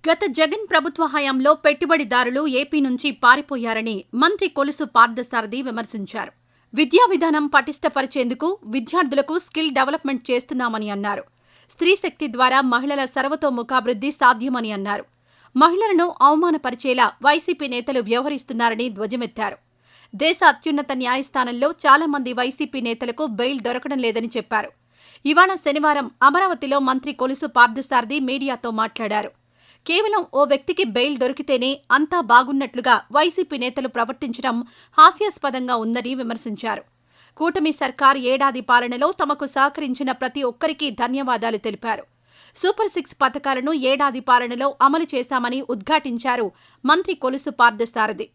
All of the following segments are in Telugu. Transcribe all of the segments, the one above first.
గత జగన్ ప్రభుత్వ హయాంలో పెట్టుబడిదారులు ఏపీ నుంచి పారిపోయారని మంత్రి కొలుసు పార్థసారథి విమర్శించారు. విద్యా విధానం పటిష్టపరిచేందుకు విద్యార్థులకు స్కిల్ డెవలప్మెంట్ చేస్తున్నామని అన్నారు. స్త్రీశక్తి ద్వారా మహిళల సర్వతోముఖాభివృద్ధి సాధ్యమని అన్నారు. మహిళలను అవమానపరిచేలా వైసీపీ నేతలు వ్యవహరిస్తున్నారని ధ్వజమెత్తారు. దేశ అత్యున్నత న్యాయస్థానంలో చాలా మంది వైసీపీ నేతలకు బెయిల్ దొరకడం లేదని చెప్పారు. ఇవాళ శనివారం అమరావతిలో మంత్రి కొలుసు పార్థసారథి మీడియాతో మాట్లాడారు. కేవలం ఓ వ్యక్తికి బెయిల్ దొరికితేనే అంతా బాగున్నట్లుగా వైసీపీ నేతలు ప్రవర్తించడం హాస్యాస్పదంగా ఉందని విమర్శించారు. కూటమి సర్కార్ ఏడాది పాలనలో తమకు సహకరించిన ప్రతి ఒక్కరికీ ధన్యవాదాలు తెలిపారు. సూపర్ 6 పథకాలను ఏడాది పాలనలో అమలు చేశామని ఉద్ఘాటించారు మంత్రి కొలుసు పార్థసారథి.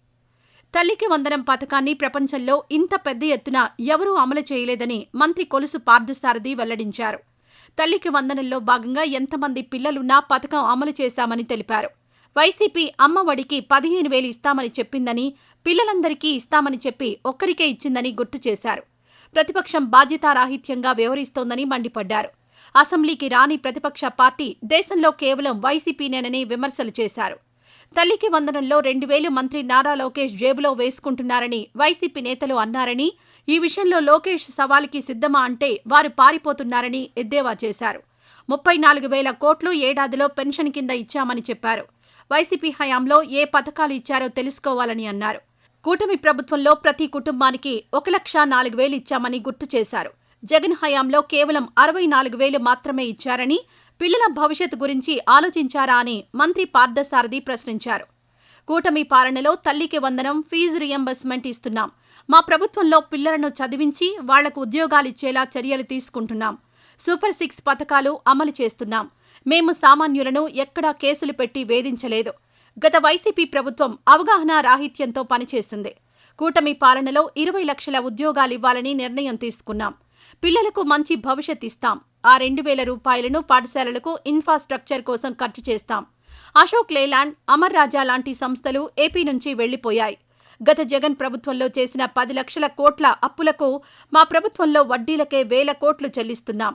తల్లికి వందనం పథకాన్ని ప్రపంచంలో ఇంత పెద్ద ఎత్తున ఎవరూ అమలు చేయలేదని మంత్రి కొలుసు పార్థసారథి వెల్లడించారు. తల్లికి వందనంలో భాగంగా ఎంతమంది పిల్లలున్నా పథకం అమలు చేశామని తెలిపారు. వైసీపీ అమ్మఒడికి 15,000 ఇస్తామని చెప్పిందని, పిల్లలందరికీ ఇస్తామని చెప్పి ఒక్కరికే ఇచ్చిందని గుర్తు చేశారు. ప్రతిపక్షం బాధ్యతారాహిత్యంగా వ్యవహరిస్తోందని మండిపడ్డారు. అసెంబ్లీకి రాని ప్రతిపక్ష పార్టీ దేశంలో కేవలం వైసీపీనేనని విమర్శలు చేశారు. తల్లికి వందనంలో 2,000 మంత్రి నారా లోకేష్ జేబులో వేసుకుంటున్నారని వైసీపీ నేతలు అన్నారని, ఈ విషయంలో లోకేష్ సవాలుకి సిద్ధమా అంటే వారు పారిపోతున్నారని ఎద్దేవా చేశారు. 34,000 కోట్లు ఏడాదిలో పెన్షన్ కింద ఇచ్చామని చెప్పారు. వైసీపీ హయాంలో ఏ పథకాలు ఇచ్చారో తెలుసుకోవాలని అన్నారు. కూటమి ప్రభుత్వంలో ప్రతి కుటుంబానికి 1,04,000 ఇచ్చామని గుర్తు చేశారు. జగన్ హయాంలో కేవలం 64,000 మాత్రమే ఇచ్చారని, పిల్లల భవిష్యత్తు గురించి ఆలోచించారా అని మంత్రి పార్థసారథి ప్రశ్నించారు. కూటమి పాలనలో తల్లికి వందనం, ఫీజు రియంబర్స్మెంట్ ఇస్తున్నాం. మా ప్రభుత్వంలో పిల్లలను చదివించి వాళ్లకు ఉద్యోగాలిచ్చేలా చర్యలు తీసుకుంటున్నాం. సూపర్ 6 పథకాలు అమలు చేస్తున్నాం. మేము సామాన్యులను ఎక్కడా కేసులు పెట్టి వేధించలేదు. గత వైసీపీ ప్రభుత్వం అవగాహన రాహిత్యంతో పనిచేసింది. కూటమి పాలనలో 20 లక్షల ఉద్యోగాలివ్వాలని నిర్ణయం తీసుకున్నాం. పిల్లలకు మంచి భవిష్యత్ ఇస్తాం. ఆ 2,000 రూపాయలను పాఠశాలలకు ఇన్ఫ్రాస్ట్రక్చర్ కోసం ఖర్చు చేస్తాం. అశోక్ లేలాండ్, అమర్ రాజా లాంటి సంస్థలు ఏపీ నుంచి వెళ్లిపోయాయి. గత జగన్ ప్రభుత్వంలో చేసిన 10 లక్షల కోట్ల అప్పులకు మా ప్రభుత్వంలో వడ్డీలకే 1,000 కోట్లు చెల్లిస్తున్నాం.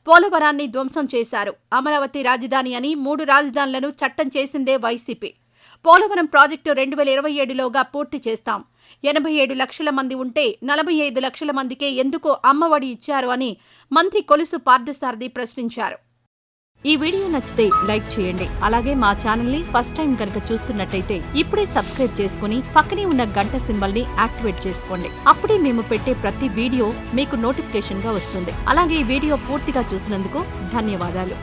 పోలవరాన్ని ధ్వంసం చేశారు. అమరావతి రాజధాని అని 3 రాజధానులను చట్టం చేసిందే వైసీపీ. పోలవరం ప్రాజెక్టు 2027లోగా పూర్తి చేస్తాం. 87 లక్షల మంది ఉంటే 45 లక్షల మందికే ఎందుకు అమ్మఒడి ఇచ్చారు అని మంత్రి కొలుసు పార్థసారథి ప్రశ్నించారు. ఈ వీడియో నచ్చితే లైక్ చేయండి. అలాగే మా ఛానల్ని ఫస్ట్ టైం కనుక చూస్తున్నట్టయితే ఇప్పుడే సబ్స్క్రైబ్ చేసుకుని పక్కనే ఉన్న గంట సింబల్ని యాక్టివేట్ చేసుకోండి. అప్పుడే మేము పెట్టే ప్రతి వీడియో మీకు నోటిఫికేషన్గా వస్తుంది. అలాగే ఈ వీడియో పూర్తిగా చూసినందుకు ధన్యవాదాలు.